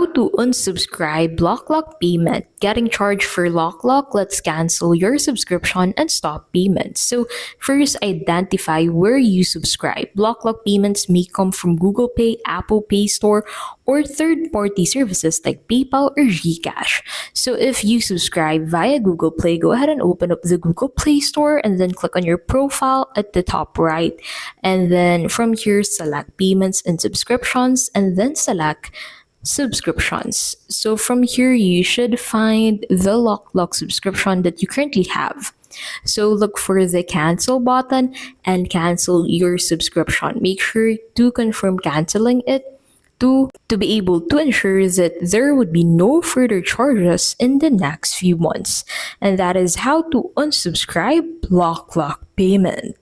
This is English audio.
How to unsubscribe Loklok payment. Getting charged for Loklok, let's cancel your subscription and stop payments. So first, identify where you subscribe. Loklok payments may come from Google Pay, Apple Pay Store, or third-party services like PayPal or Gcash. So if you subscribe via Google Play, go ahead and open up the Google Play Store and then click on your profile at the top right. And then from here, select payments and subscriptions and then select subscriptions. So from here, you should find the Loklok subscription that you currently have. So look for the cancel button and cancel your subscription. Make sure to confirm canceling it to be able to ensure that there would be no further charges in the next few months. And that is how to unsubscribe Loklok payment.